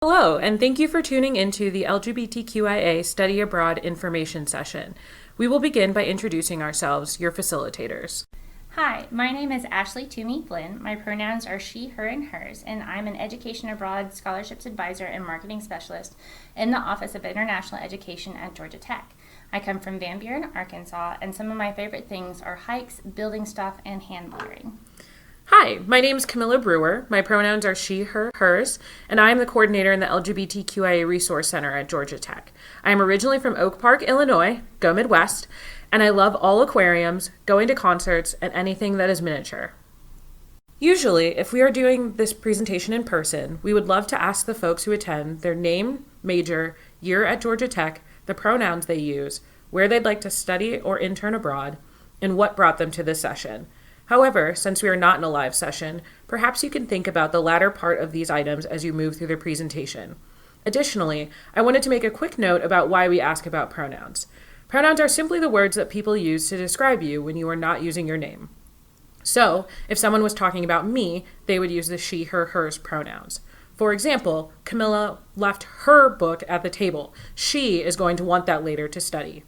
Hello, and thank you for tuning into the LGBTQIA Study Abroad information session. We will begin by introducing ourselves, your facilitators. Hi, my name is Ashlee Toomey-Flinn. My pronouns are she, her, and hers, and I'm an Education Abroad Scholarships Advisor and Marketing Specialist in the Office of International Education at Georgia Tech. I come from Van Buren, Arkansas, and some of my favorite things are hikes, building stuff, and hand lettering. Hi, my name is Camilla Brewer. My pronouns are she, her, hers, and I am the coordinator in the LGBTQIA Resource Center at Georgia Tech. I am originally from Oak Park, Illinois, go Midwest, and I love all aquariums, going to concerts, and anything that is miniature. Usually, if we are doing this presentation in person, we would love to ask the folks who attend their name, major, year at Georgia Tech, the pronouns they use, where they'd like to study or intern abroad, and what brought them to this session. However, since we are not in a live session, perhaps you can think about the latter part of these items as you move through the presentation. Additionally, I wanted to make a quick note about why we ask about pronouns. Pronouns are simply the words that people use to describe you when you are not using your name. So, if someone was talking about me, they would use the she, her, hers pronouns. For example, Camilla left her book at the table. She is going to want that later to study.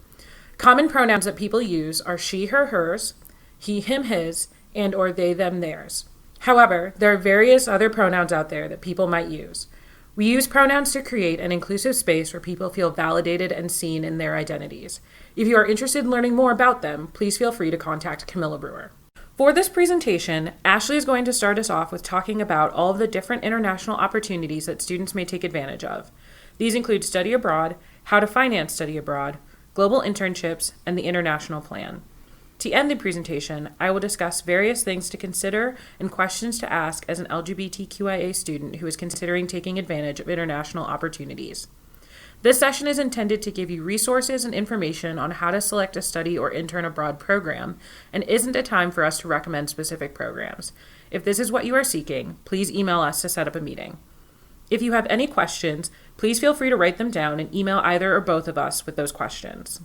Common pronouns that people use are she, her, hers, he, him, his, and or they, them, theirs. However, there are various other pronouns out there that people might use. We use pronouns to create an inclusive space where people feel validated and seen in their identities. If you are interested in learning more about them, please feel free to contact Camilla Brewer. For this presentation, Ashlee is going to start us off with talking about all of the different international opportunities that students may take advantage of. These include study abroad, how to finance study abroad, global internships, and the international plan. To end the presentation, I will discuss various things to consider and questions to ask as an LGBTQIA student who is considering taking advantage of international opportunities. This session is intended to give you resources and information on how to select a study or intern abroad program, and isn't a time for us to recommend specific programs. If this is what you are seeking, please email us to set up a meeting. If you have any questions, please feel free to write them down and email either or both of us with those questions.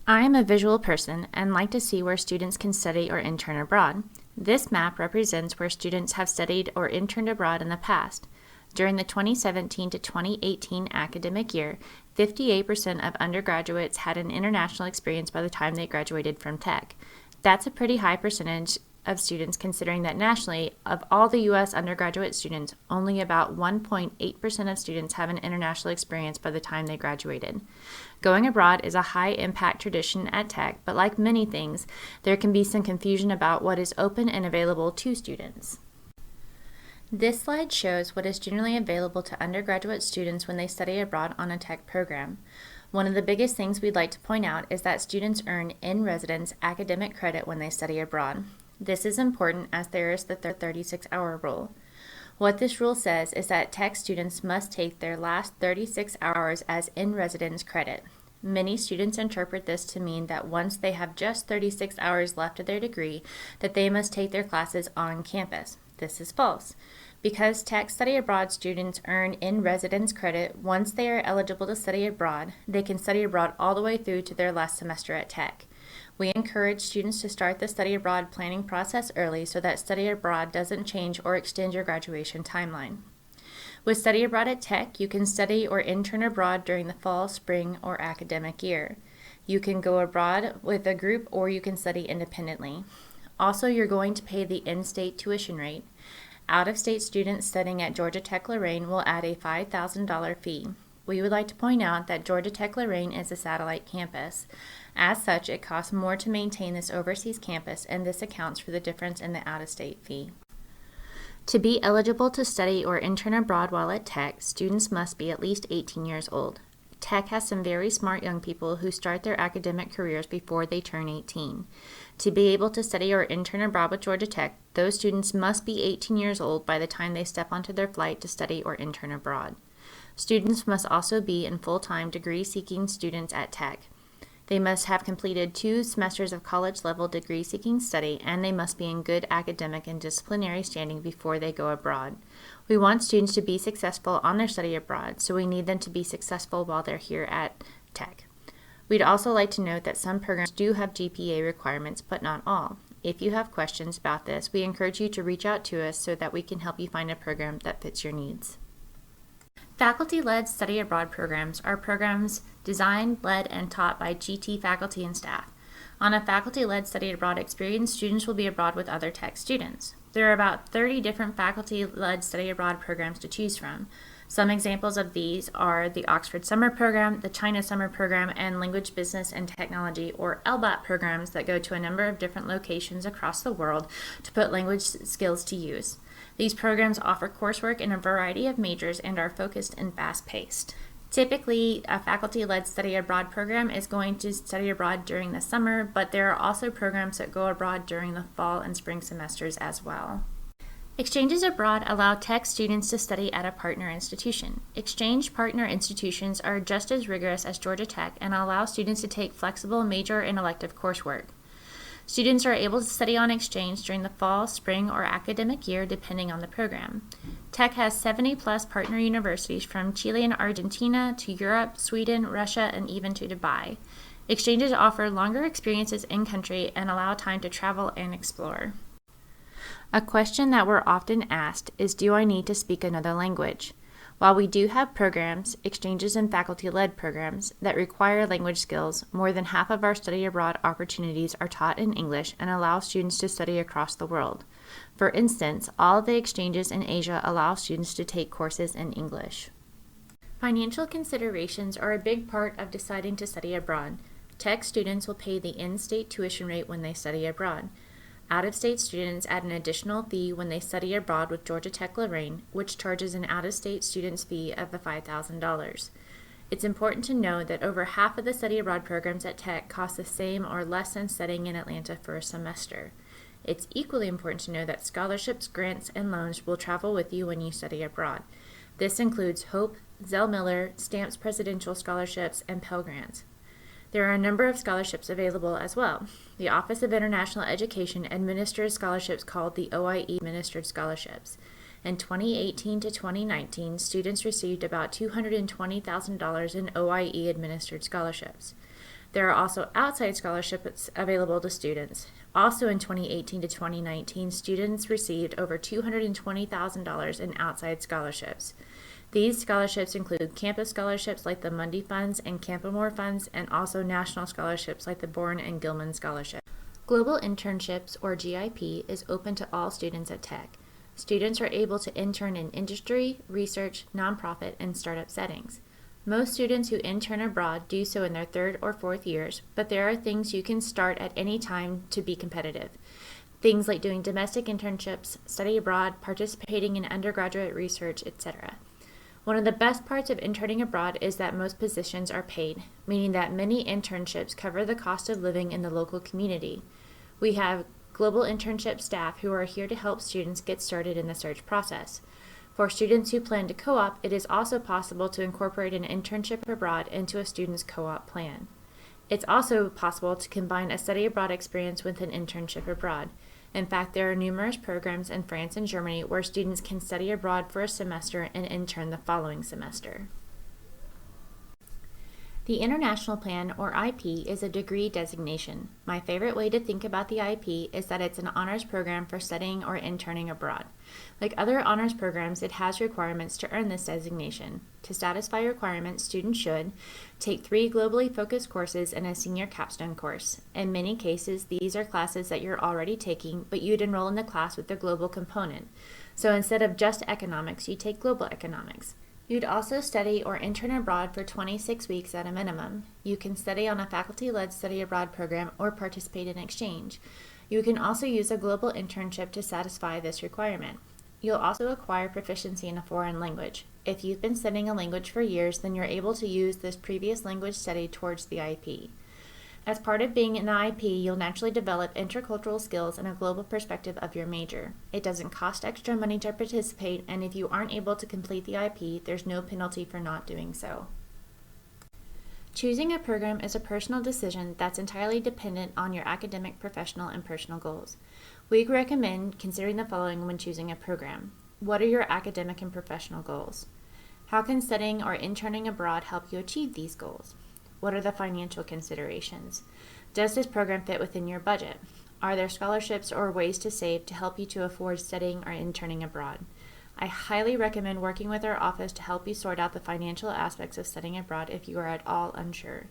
I am a visual person and like to see where students can study or intern abroad. This map represents where students have studied or interned abroad in the past. During the 2017 to 2018 academic year, 58% of undergraduates had an international experience by the time they graduated from Tech. That's a pretty high percentage of students considering that nationally, of all the U.S. undergraduate students, only about 1.8% of students have an international experience by the time they graduated. Going abroad is a high-impact tradition at Tech, but like many things, there can be some confusion about what is open and available to students. This slide shows what is generally available to undergraduate students when they study abroad on a Tech program. One of the biggest things we'd like to point out is that students earn in-residence academic credit when they study abroad. This is important as there is the 36-hour rule. What this rule says is that Tech students must take their last 36 hours as in-residence credit. Many students interpret this to mean that once they have just 36 hours left of their degree, that they must take their classes on campus. This is false. Because Tech study abroad students earn in-residence credit once they are eligible to study abroad, they can study abroad all the way through to their last semester at Tech. We encourage students to start the study abroad planning process early so that study abroad doesn't change or extend your graduation timeline. With study abroad at Tech, you can study or intern abroad during the fall, spring, or academic year. You can go abroad with a group or you can study independently. Also, you're going to pay the in-state tuition rate. Out-of-state students studying at Georgia Tech Lorraine will add a $5,000 fee. We would like to point out that Georgia Tech Lorraine is a satellite campus. As such, it costs more to maintain this overseas campus, and this accounts for the difference in the out-of-state fee. To be eligible to study or intern abroad while at Tech, students must be at least 18 years old. Tech has some very smart young people who start their academic careers before they turn 18. To be able to study or intern abroad with Georgia Tech, those students must be 18 years old by the time they step onto their flight to study or intern abroad. Students must also be in full-time degree-seeking students at Tech. They must have completed 2 semesters of college-level degree-seeking study, and they must be in good academic and disciplinary standing before they go abroad. We want students to be successful on their study abroad, so we need them to be successful while they're here at Tech. We'd also like to note that some programs do have GPA requirements, but not all. If you have questions about this, we encourage you to reach out to us so that we can help you find a program that fits your needs. Faculty-led study abroad programs are programs designed, led, and taught by GT faculty and staff. On a faculty-led study abroad experience, students will be abroad with other Tech students. There are about 30 different faculty-led study abroad programs to choose from. Some examples of these are the Oxford Summer Program, the China Summer Program, and Language, Business, and Technology, or LBAT programs that go to a number of different locations across the world to put language skills to use. These programs offer coursework in a variety of majors and are focused and fast-paced. Typically, a faculty-led study abroad program is going to study abroad during the summer, but there are also programs that go abroad during the fall and spring semesters as well. Exchanges abroad allow Tech students to study at a partner institution. Exchange partner institutions are just as rigorous as Georgia Tech and allow students to take flexible major and elective coursework. Students are able to study on exchange during the fall, spring, or academic year depending on the program. Tech has 70-plus partner universities from Chile and Argentina to Europe, Sweden, Russia, and even to Dubai. Exchanges offer longer experiences in-country and allow time to travel and explore. A question that we're often asked is, do I need to speak another language? While we do have programs, exchanges and faculty-led programs, that require language skills, more than half of our study abroad opportunities are taught in English and allow students to study across the world. For instance, all of the exchanges in Asia allow students to take courses in English. Financial considerations are a big part of deciding to study abroad. Tech students will pay the in-state tuition rate when they study abroad. Out-of-state students add an additional fee when they study abroad with Georgia Tech Lorraine, which charges an out-of-state student's fee of the $5,000. It's important to know that over half of the study abroad programs at Tech cost the same or less than studying in Atlanta for a semester. It's equally important to know that scholarships, grants, and loans will travel with you when you study abroad. This includes Hope, Zell Miller, Stamps Presidential Scholarships, and Pell Grants. There are a number of scholarships available as well. The Office of International Education administers scholarships called the OIE Administered Scholarships. In 2018 to 2019, students received about $220,000 in OIE administered scholarships. There are also outside scholarships available to students. Also in 2018 to 2019, students received over $220,000 in outside scholarships. These scholarships include campus scholarships like the Mundy Funds and Campamore Funds, and also national scholarships like the Bourne and Gilman Scholarship. Global Internships, or GIP, is open to all students at Tech. Students are able to intern in industry, research, nonprofit, and startup settings. Most students who intern abroad do so in their third or fourth years, but there are things you can start at any time to be competitive. Things like doing domestic internships, study abroad, participating in undergraduate research, etc. One of the best parts of interning abroad is that most positions are paid, meaning that many internships cover the cost of living in the local community. We have global internship staff who are here to help students get started in the search process. For students who plan to co-op, it is also possible to incorporate an internship abroad into a student's co-op plan. It's also possible to combine a study abroad experience with an internship abroad. In fact, there are numerous programs in France and Germany where students can study abroad for a semester and intern the following semester. The International Plan, or IP, is a degree designation. My favorite way to think about the IP is that it's an honors program for studying or interning abroad. Like other honors programs, it has requirements to earn this designation. To satisfy requirements, students should take 3 globally focused courses and a senior capstone course. In many cases, these are classes that you're already taking, but you'd enroll in the class with the global component. So instead of just economics, you take global economics. You'd also study or intern abroad for 26 weeks at a minimum. You can study on a faculty-led study abroad program or participate in exchange. You can also use a global internship to satisfy this requirement. You'll also acquire proficiency in a foreign language. If you've been studying a language for years, then you're able to use this previous language study towards the IP. As part of being in the IP, you'll naturally develop intercultural skills and a global perspective of your major. It doesn't cost extra money to participate, and if you aren't able to complete the IP, there's no penalty for not doing so. Choosing a program is a personal decision that's entirely dependent on your academic, professional, and personal goals. We recommend considering the following when choosing a program. What are your academic and professional goals? How can studying or interning abroad help you achieve these goals? What are the financial considerations? Does this program fit within your budget? Are there scholarships or ways to save to help you to afford studying or interning abroad? I highly recommend working with our office to help you sort out the financial aspects of studying abroad if you are at all unsure.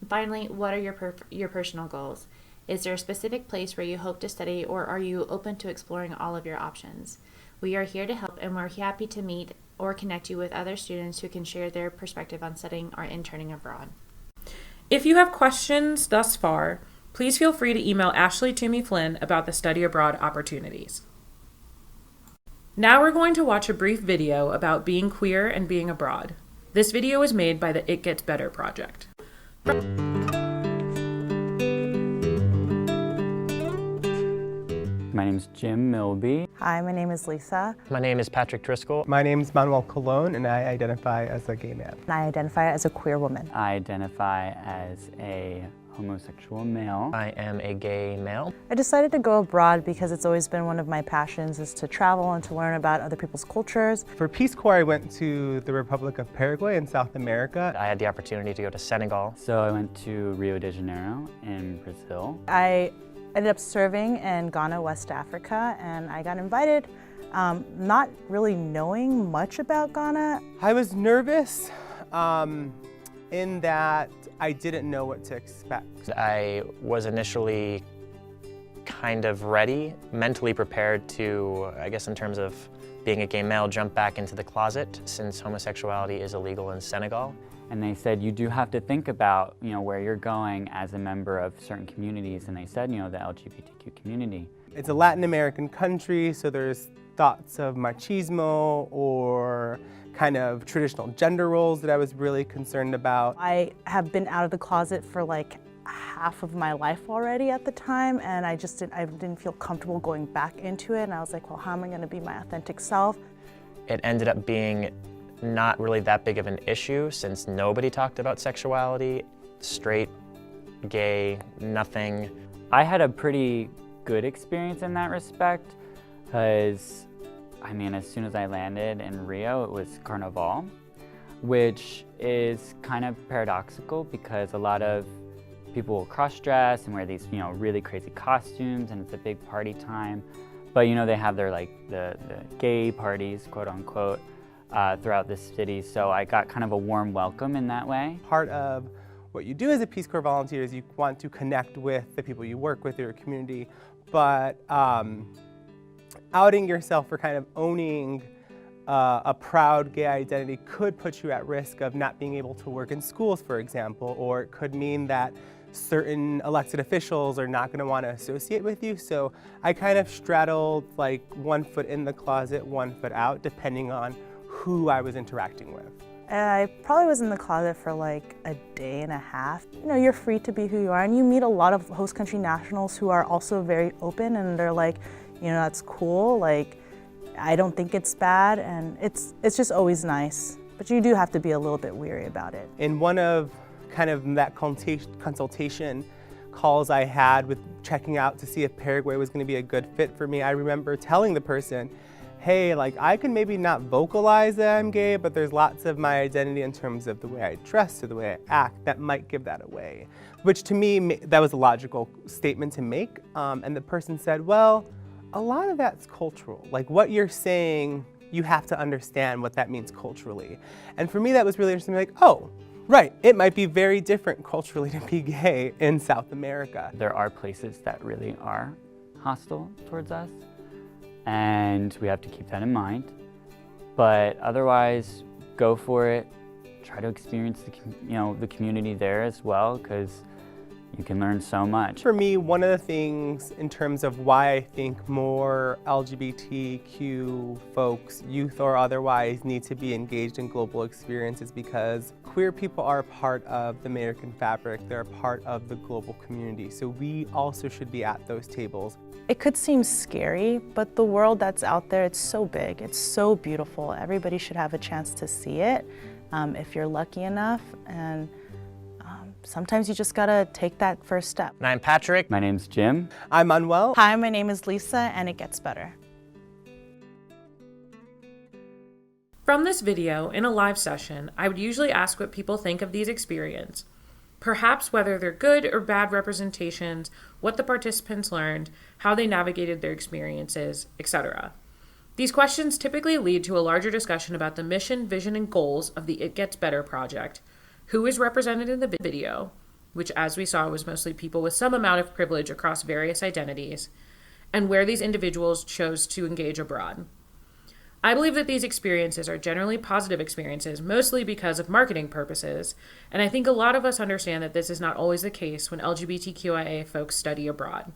Finally, what are your personal goals? Is there a specific place where you hope to study, or are you open to exploring all of your options? We are here to help, and we're happy to meet or connect you with other students who can share their perspective on studying or interning abroad. If you have questions thus far, please feel free to email Ashlee Toomey-Flinn about the study abroad opportunities. Now we're going to watch a brief video about being queer and being abroad. This video was made by the It Gets Better project. My name is Jim Milby. Hi, my name is Lisa. My name is Patrick Driscoll. My name is Manuel Colon, and I identify as a gay man. I identify as a queer woman. I identify as a homosexual male. I am a gay male. I decided to go abroad because it's always been one of my passions is to travel and to learn about other people's cultures. For Peace Corps, I went to the Republic of Paraguay in South America. I had the opportunity to go to Senegal. So I went to Rio de Janeiro in Brazil. I ended up serving in Ghana, West Africa, and I got invited, not really knowing much about Ghana. I was nervous in that I didn't know what to expect. I was initially kind of ready, mentally prepared to, I guess in terms of being a gay male, jump back into the closet since homosexuality is illegal in Senegal. And they said, you do have to think about, where you're going as a member of certain communities. And they said, the LGBTQ community. It's a Latin American country, so there's thoughts of machismo or kind of traditional gender roles that I was really concerned about. I have been out of the closet for like half of my life already at the time, and I didn't feel comfortable going back into it. And I was like, well, how am I going to be my authentic self? It ended up being not really that big of an issue since nobody talked about sexuality, straight, gay, nothing. I had a pretty good experience in that respect because, as soon as I landed in Rio, it was Carnival, which is kind of paradoxical because a lot of people will cross-dress and wear these, really crazy costumes, and it's a big party time. But, they have their, the gay parties, quote unquote, throughout the city, so I got kind of a warm welcome in that way. Part of what you do as a Peace Corps volunteer is you want to connect with the people you work with, your community, but outing yourself or kind of owning a proud gay identity could put you at risk of not being able to work in schools, for example, or it could mean that certain elected officials are not going to want to associate with you. So I kind of straddled like one foot in the closet, one foot out, depending on who I was interacting with. I probably was in the closet for like a day and a half. You're free to be who you are, and you meet a lot of host country nationals who are also very open, and they're like, that's cool, like, I don't think it's bad, and it's just always nice. But you do have to be a little bit weary about it. In one of kind of that consultation calls I had with checking out to see if Paraguay was going to be a good fit for me, I remember telling the person, hey, I can maybe not vocalize that I'm gay, but there's lots of my identity in terms of the way I dress or the way I act that might give that away. Which to me, that was a logical statement to make. And the person said, well, a lot of that's cultural. What you're saying, you have to understand what that means culturally. And for me, that was really interesting. Oh, right, it might be very different culturally to be gay in South America. There are places that really are hostile towards us, and we have to keep that in mind. But otherwise, go for it. Try to experience the community there as well, because you can learn so much. For me, one of the things in terms of why I think more LGBTQ folks, youth or otherwise, need to be engaged in global experience is because queer people are a part of the American fabric. They're a part of the global community. So we also should be at those tables. It could seem scary, but the world that's out there, it's so big, it's so beautiful. Everybody should have a chance to see it if you're lucky enough. And sometimes you just gotta take that first step. And I'm Patrick. My name's Jim. I'm Manuel. Hi, my name is Lisa, and it gets better. From this video, in a live session, I would usually ask what people think of these experiences, perhaps whether they're good or bad representations, what the participants learned, how they navigated their experiences, etc. These questions typically lead to a larger discussion about the mission, vision, and goals of the It Gets Better project, who is represented in the video, which as we saw was mostly people with some amount of privilege across various identities, and where these individuals chose to engage abroad. I believe that these experiences are generally positive experiences, mostly because of marketing purposes, and I think a lot of us understand that this is not always the case when LGBTQIA folks study abroad.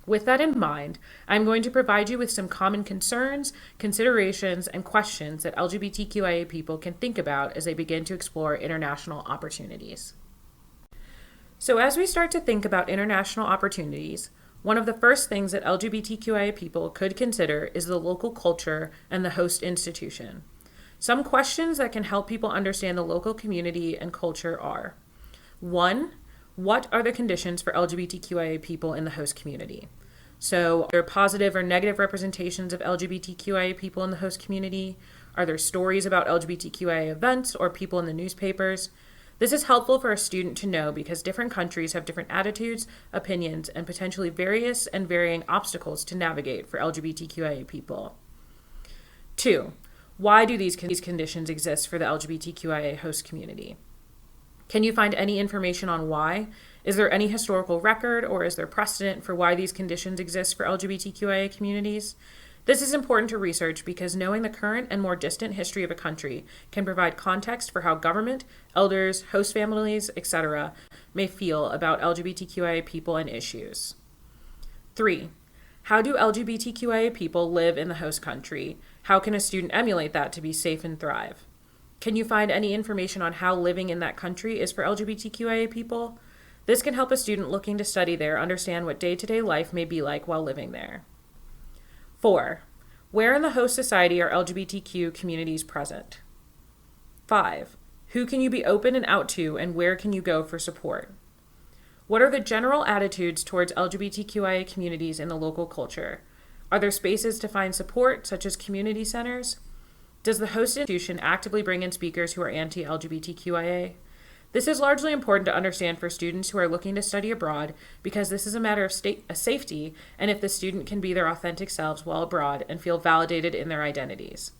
With that in mind, I'm going to provide you with some common concerns, considerations, and questions that LGBTQIA people can think about as they begin to explore international opportunities. So as we start to think about international opportunities, one of the first things that LGBTQIA people could consider is the local culture and the host institution. Some questions that can help people understand the local community and culture are: 1. What are the conditions for LGBTQIA people in the host community? So, are there positive or negative representations of LGBTQIA people in the host community? Are there stories about LGBTQIA events or people in the newspapers? This is helpful for a student to know because different countries have different attitudes, opinions, and potentially various and varying obstacles to navigate for LGBTQIA people. 2. Why do these conditions exist for the LGBTQIA host community? Can you find any information on why? Is there any historical record or is there precedent for why these conditions exist for LGBTQIA communities? This is important to research because knowing the current and more distant history of a country can provide context for how government, elders, host families, etc. may feel about LGBTQIA people and issues. 3. How do LGBTQIA people live in the host country? How can a student emulate that to be safe and thrive? Can you find any information on how living in that country is for LGBTQIA people? This can help a student looking to study there understand what day-to-day life may be like while living there. 4. Where in the host society are LGBTQ communities present? 5. Who can you be open and out to, and where can you go for support? What are the general attitudes towards LGBTQIA communities in the local culture? Are there spaces to find support, such as community centers? Does the host institution actively bring in speakers who are anti-LGBTQIA? This is largely important to understand for students who are looking to study abroad because this is a matter of safety and if the student can be their authentic selves while abroad and feel validated in their identities.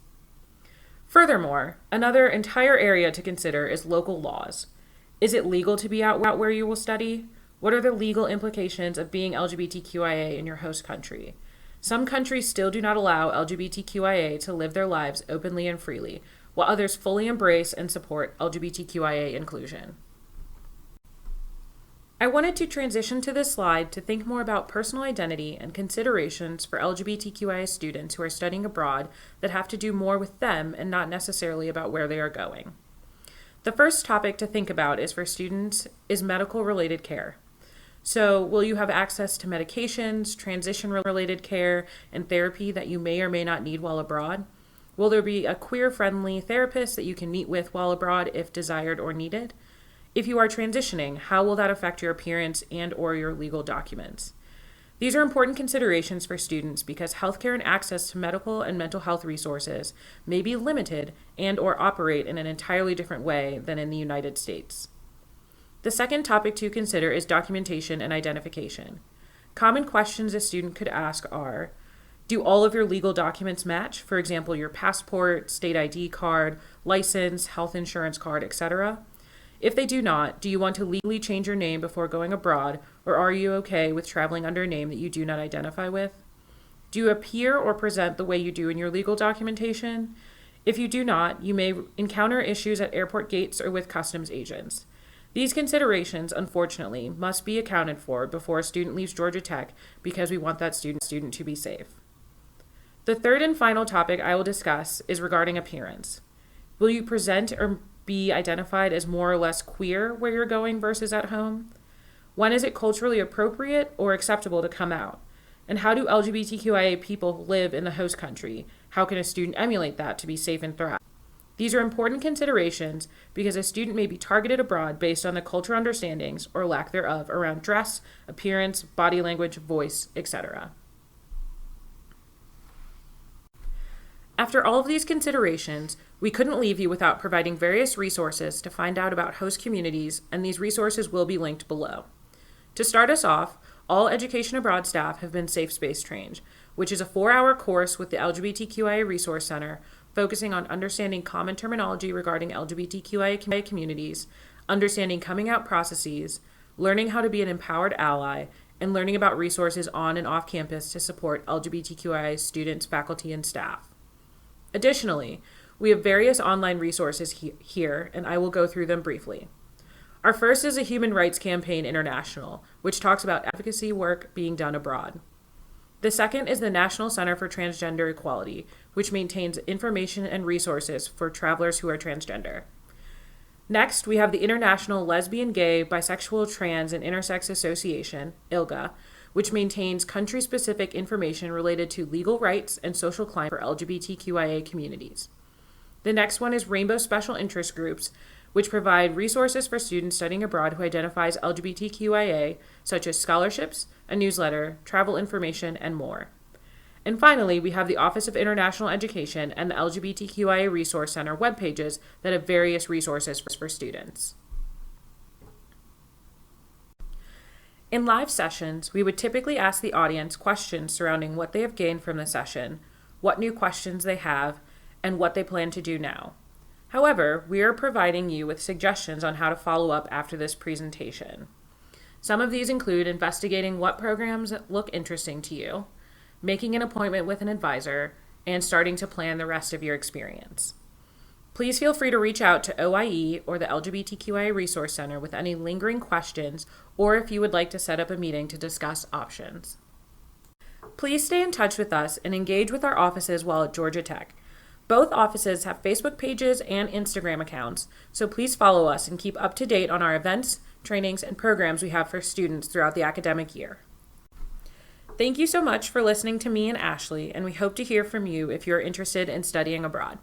Furthermore, another entire area to consider is local laws. Is it legal to be out where you will study? What are the legal implications of being LGBTQIA in your host country? Some countries still do not allow LGBTQIA to live their lives openly and freely, while others fully embrace and support LGBTQIA inclusion. I wanted to transition to this slide to think more about personal identity and considerations for LGBTQIA students who are studying abroad that have to do more with them and not necessarily about where they are going. The first topic to think about is for students is medical-related care. So, will you have access to medications, transition-related care, and therapy that you may or may not need while abroad? Will there be a queer-friendly therapist that you can meet with while abroad if desired or needed? If you are transitioning, how will that affect your appearance and/or your legal documents? These are important considerations for students because healthcare and access to medical and mental health resources may be limited and/or operate in an entirely different way than in the United States. The second topic to consider is documentation and identification. Common questions a student could ask are: do all of your legal documents match? For example, your passport, state ID card, license, health insurance card, etc. If they do not, do you want to legally change your name before going abroad, or are you okay with traveling under a name that you do not identify with? Do you appear or present the way you do in your legal documentation? If you do not, you may encounter issues at airport gates or with customs agents. These considerations, unfortunately, must be accounted for before a student leaves Georgia Tech because we want that student to be safe. The third and final topic I will discuss is regarding appearance. Will you present or be identified as more or less queer where you're going versus at home? When is it culturally appropriate or acceptable to come out? And how do LGBTQIA people live in the host country? How can a student emulate that to be safe and thrive? These are important considerations because a student may be targeted abroad based on the cultural understandings or lack thereof around dress, appearance, body language, voice, etc. After all of these considerations, we couldn't leave you without providing various resources to find out about host communities, and these resources will be linked below. To start us off, all Education Abroad staff have been safe space trained, which is a 4-hour course with the LGBTQIA Resource Center, focusing on understanding common terminology regarding LGBTQIA communities, understanding coming out processes, learning how to be an empowered ally, and learning about resources on and off campus to support LGBTQIA students, faculty, and staff. Additionally, we have various online resources here, and I will go through them briefly. Our first is a Human Rights Campaign International, which talks about advocacy work being done abroad. The second is the National Center for Transgender Equality, which maintains information and resources for travelers who are transgender. Next, we have the International Lesbian, Gay, Bisexual, Trans, and Intersex Association, ILGA, which maintains country-specific information related to legal rights and social climate for LGBTQIA communities. The next one is Rainbow Special Interest Groups, which provide resources for students studying abroad who identify as LGBTQIA, such as scholarships, a newsletter, travel information, and more. And finally, we have the Office of International Education and the LGBTQIA Resource Center web pages that have various resources for students. In live sessions, we would typically ask the audience questions surrounding what they have gained from the session, what new questions they have, and what they plan to do now. However, we are providing you with suggestions on how to follow up after this presentation. Some of these include investigating what programs look interesting to you, making an appointment with an advisor, and starting to plan the rest of your experience. Please feel free to reach out to OIE or the LGBTQIA Resource Center with any lingering questions, or if you would like to set up a meeting to discuss options. Please stay in touch with us and engage with our offices while at Georgia Tech. Both offices have Facebook pages and Instagram accounts, so please follow us and keep up to date on our events, trainings, and programs we have for students throughout the academic year. Thank you so much for listening to me and Ashlee, and we hope to hear from you if you're interested in studying abroad.